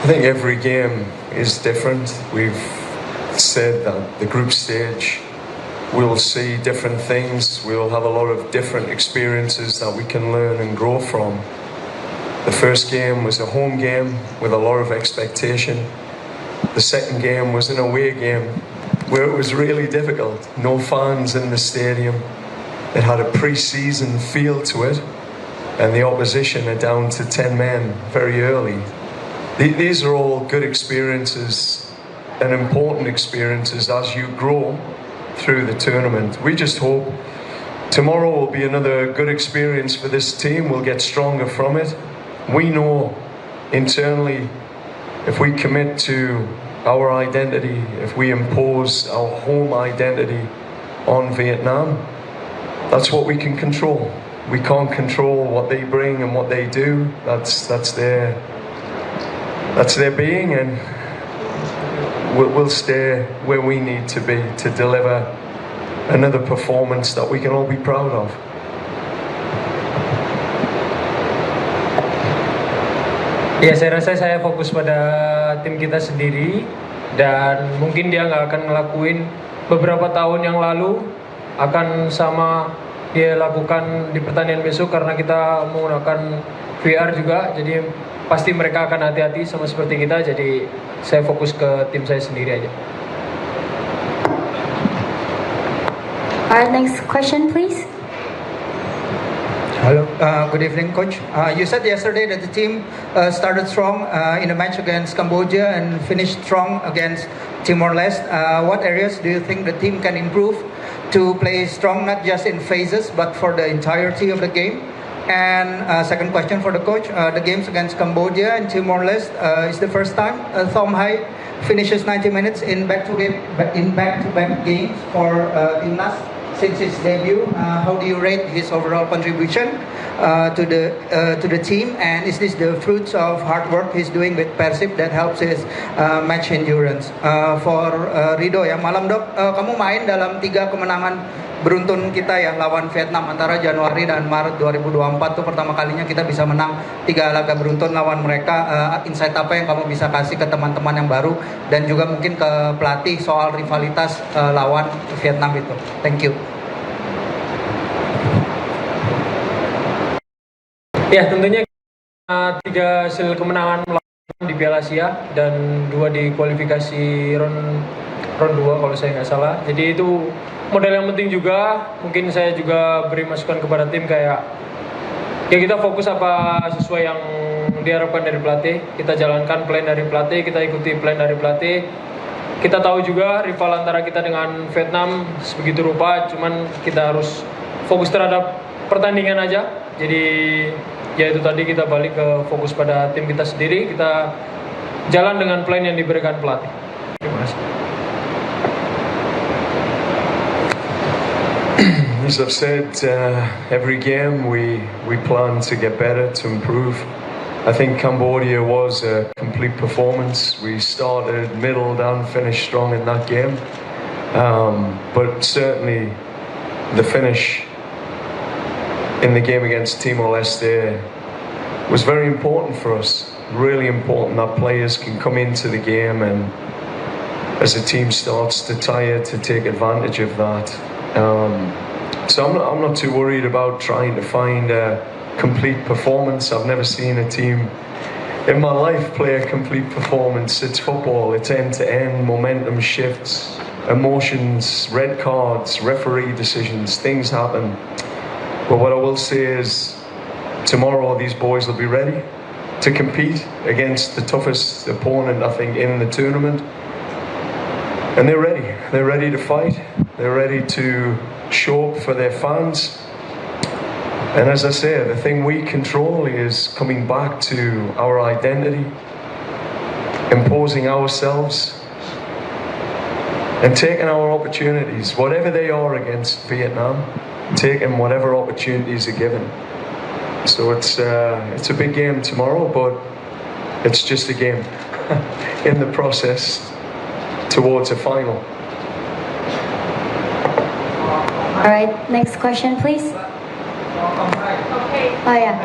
think every game is different. We've said that the group stage we'll see different things. We'll have a lot of different experiences that we can learn and grow from. The first game was a home game with a lot of expectation. The second game was an away game where it was really difficult. No fans in the stadium. It had a pre-season feel to it, and the opposition are down to 10 men very early. These are all good experiences and important experiences as you grow through the tournament. We just hope tomorrow will be another good experience for this team. We'll get stronger from it. We know internally, if we commit to our identity, if we impose our home identity on Vietnam, that's what we can control. We can't control what they bring and what they do. That's their being, and we'll stay where we need to be to deliver another performance that we can all be proud of. Ya, saya rasa saya fokus pada tim kita sendiri, dan mungkin dia nggak akan ngelakuin beberapa tahun yang lalu akan sama dia lakukan di pertandingan besok, karena kita menggunakan VR juga, jadi pasti mereka akan hati-hati sama seperti kita. Jadi saya fokus ke tim saya sendiri aja. Alright, next question please. Hello, good evening, Coach. You said yesterday that the team started strong in a match against Cambodia and finished strong against Timor-Leste. What areas do you think the team can improve to play strong, not just in phases, but for the entirety of the game? And second question for the coach, the games against Cambodia and Timor-Leste is the first time Thom Hai finishes 90 minutes in back-to-back games for Timnas since his debut. How do you rate his overall contribution to the team? And is this the fruits of hard work he's doing with Persib that helps his match endurance? For Rido ya, malam Dok, kamu main dalam 3 kemenangan beruntun kita ya lawan Vietnam antara Januari dan Maret 2024 tuh pertama kalinya kita bisa menang 3 laga beruntun lawan mereka. Insight apa yang kamu bisa kasih ke teman-teman yang baru dan juga mungkin ke pelatih soal rivalitas lawan Vietnam itu? Thank you. Ya, tentunya 3 hasil kemenangan di Piala Asia dan 2 di kualifikasi round 2 kalau saya nggak salah. Jadi itu modal yang penting juga. Mungkin saya juga beri masukan kepada tim kayak ya kita fokus apa sesuai yang diharapkan dari pelatih. Kita jalankan plan dari pelatih, kita ikuti plan dari pelatih. Kita tahu juga rival antara kita dengan Vietnam sebegitu rupa, cuman kita harus fokus terhadap pertandingan aja. Jadi ya itu tadi, kita balik ke fokus pada tim kita sendiri, kita jalan dengan plan yang diberikan pelatih. Terima kasih. As I've said, every game we plan to get better, to improve. I think Cambodia was a complete performance. We started middle and finished strong in that game. But certainly the finish in the game against Timor-Leste was very important for us. Really important that players can come into the game and as the team starts to tire, to take advantage of that. So I'm not too worried about trying to find a complete performance. I've never seen a team in my life play a complete performance. It's football, it's end-to-end, momentum shifts, emotions, red cards, referee decisions, things happen. But what I will say is tomorrow these boys will be ready to compete against the toughest opponent, I think, in the tournament. And they're ready. They're ready to fight. They're ready to show up for their fans. And as I say, the thing we control is coming back to our identity, imposing ourselves, and taking our opportunities, whatever they are against Vietnam, taking whatever opportunities are given. So it's a big game tomorrow, but it's just a game in the process towards a final. All right, next question, please. Okay. Oh yeah.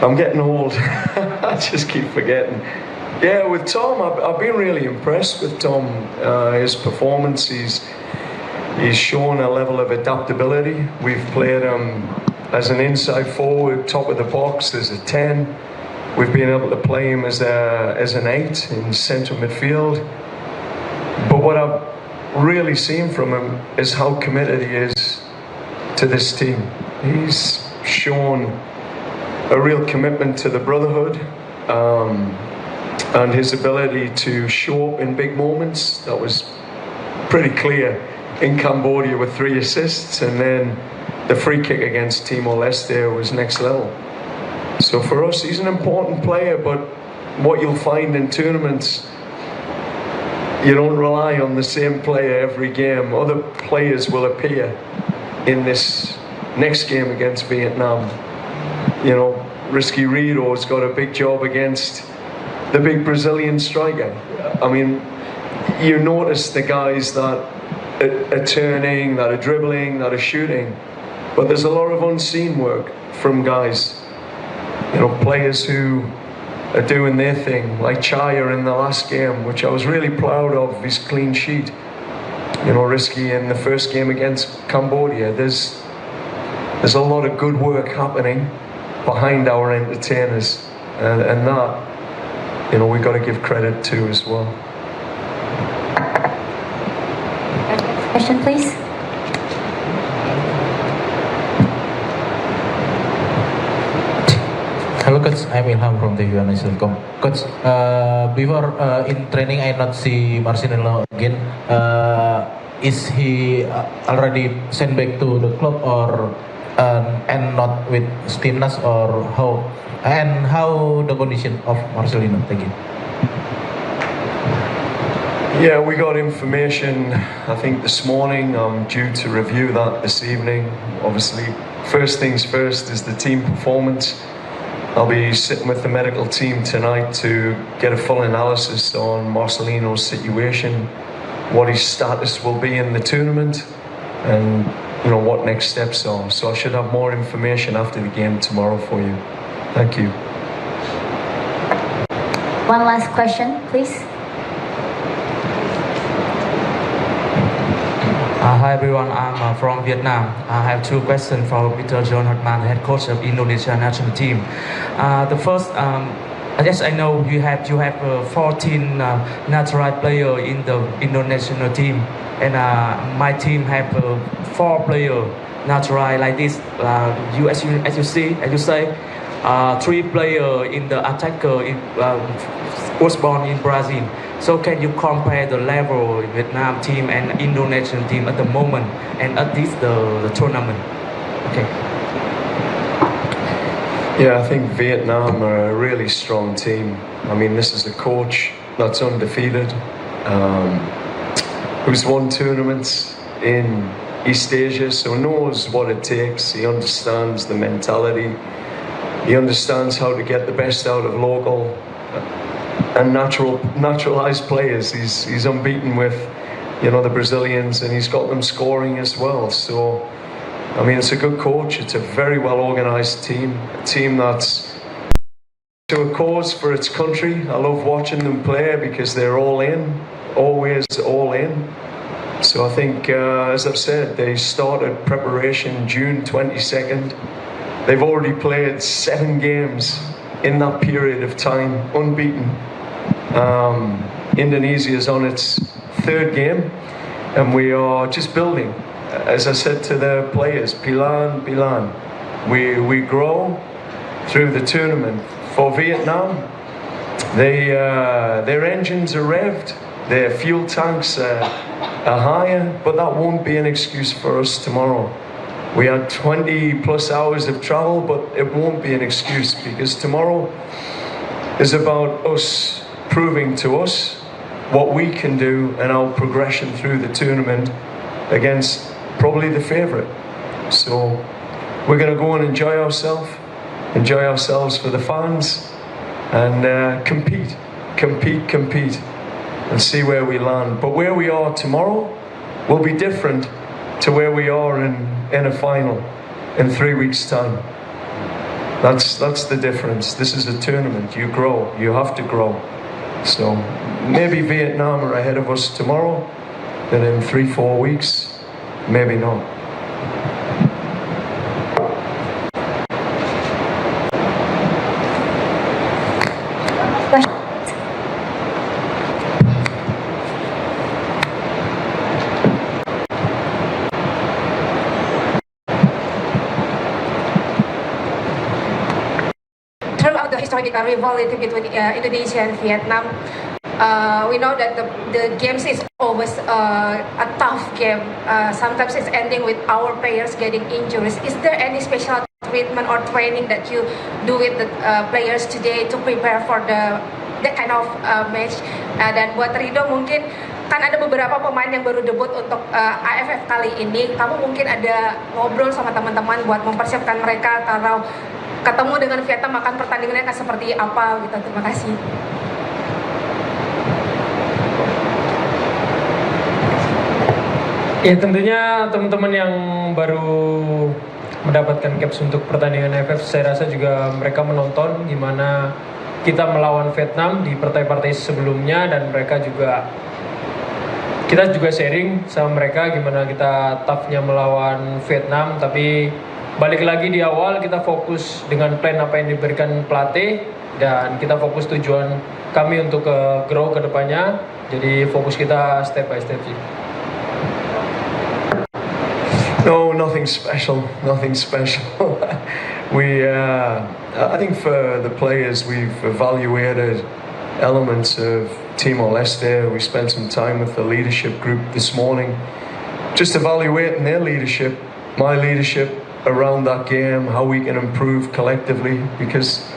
I'm getting old. I just keep forgetting. Yeah, with Tom, I've been really impressed with Tom. His performance, he's shown a level of adaptability. We've played him as an inside forward, top of the box, as a 10. We've been able to play him as an 8 in central midfield. But what I've really seen from him is how committed he is to this team. He's shown a real commitment to the brotherhood, and his ability to show up in big moments. That was pretty clear in Cambodia with 3 assists, and then the free kick against Timor-Leste was next level. So for us, he's an important player, but what you'll find in tournaments, you don't rely on the same player every game. Other players will appear in this next game against Vietnam. You know, Risky Rido's got a big job against the big Brazilian striker. I mean, you notice the guys that are turning, that are dribbling, that are shooting, but there's a lot of unseen work from guys, you know, players who are doing their thing, like Chaya in the last game, which I was really proud of, his clean sheet. You know, Risky in the first game against Cambodia. There's a lot of good work happening behind our entertainers, and that, you know, we've got to give credit to as well. Next question, please. Hello Coach, I'm Ilham from TV1News.com. Coach, before in training I not see Marcelino again. Is he already sent back to the club, or and not with Stimnas, or how? And how the condition of Marcelino? Thank you. Yeah, we got information, I think this morning. I'm due to review that this evening. Obviously, first things first is the team performance. I'll be sitting with the medical team tonight to get a full analysis on Marcelino's situation, what his status will be in the tournament, and you know what next steps are. So I should have more information after the game tomorrow for you. Thank you. One last question, please. Hi everyone, I'm from Vietnam. I have 2 questions for Mr. John Herdman, head coach of Indonesia national team. The first, yes, I know you have 14 natural players in the Indonesian team, and my team have 4 players natural like this. As you say, 3 players in the attacker was born in Brazil. So can you compare the level of Vietnam team and Indonesian team at the moment and at this the tournament? Okay. Yeah, I think Vietnam are a really strong team. I mean, this is a coach that's undefeated, who's won tournaments in East Asia, so knows what it takes. He understands the mentality. He understands how to get the best out of local and naturalized players. He's unbeaten with, you know, the Brazilians, and he's got them scoring as well. So, I mean, it's a good coach. It's a very well organized team, a team that's to a cause for its country. I love watching them play because they're all in, always all in. So I think, as I've said, they started preparation June 22nd. They've already played 7 games in that period of time, unbeaten. Indonesia is on its 3rd game, and we are just building. As I said to the players, Pilan. We grow through the tournament. For Vietnam, their engines are revved, their fuel tanks are higher, but that won't be an excuse for us tomorrow. We had 20 plus hours of travel, but it won't be an excuse, because tomorrow is about us proving to us what we can do and our progression through the tournament against probably the favourite. So we're going to go and enjoy ourselves for the fans, and compete, and see where we land. But where we are tomorrow will be different to where we are in a final in 3 weeks' time. That's the difference. This is a tournament. You grow. You have to grow. So maybe Vietnam are ahead of us tomorrow, then in 3-4 weeks, maybe not. Throughout the historical rivalry between Indonesia and Vietnam, we know that the games is always a tough game. Sometimes it's ending with our players getting injuries. Is there any special treatment or training that you do with the players today to prepare for that kind of match? Dan buat Rido mungkin kan ada beberapa pemain yang baru debut untuk AFF kali ini. Kamu mungkin ada ngobrol sama teman-teman buat mempersiapkan mereka kalau ketemu dengan Vietnam akan pertandingannya akan seperti apa gitu. Terima kasih. Ya tentunya teman-teman yang baru mendapatkan caps untuk pertandingan AFF, saya rasa juga mereka menonton gimana kita melawan Vietnam di partai-partai sebelumnya, dan kita juga sharing sama mereka gimana kita toughnya melawan Vietnam. Tapi balik lagi di awal, kita fokus dengan plan apa yang diberikan pelatih, dan kita fokus tujuan kami untuk grow ke depannya. Jadi fokus kita step by step sih. No, nothing special. Nothing special. I think for the players, we've evaluated elements of Timor-Leste. We spent some time with the leadership group this morning, just evaluating their leadership, my leadership around that game, how we can improve collectively. Because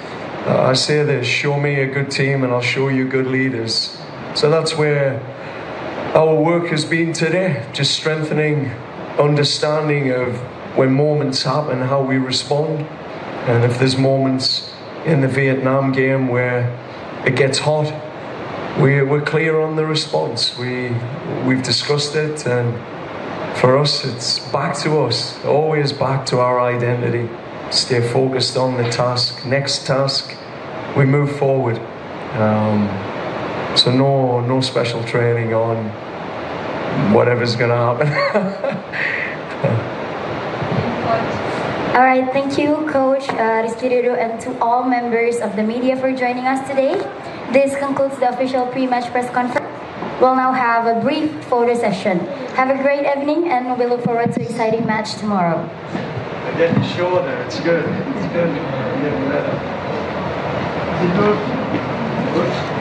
I say this: show me a good team, and I'll show you good leaders. So that's where our work has been today, just strengthening understanding of when moments happen, how we respond. And if there's moments in the Vietnam game where it gets hot, we're clear on the response. We've discussed it, and for us, it's back to us, always back to our identity. Stay focused on the task. Next task, we move forward. So no special training on whatever's gonna happen. All right, thank you, Coach Rizky Ridho, and to all members of the media for joining us today. This concludes the official pre-match press conference. We'll now have a brief photo session. Have a great evening, and we look forward to an exciting match tomorrow. I'm getting shorter. It's good. It's good. I'm getting better. Is it good? Good.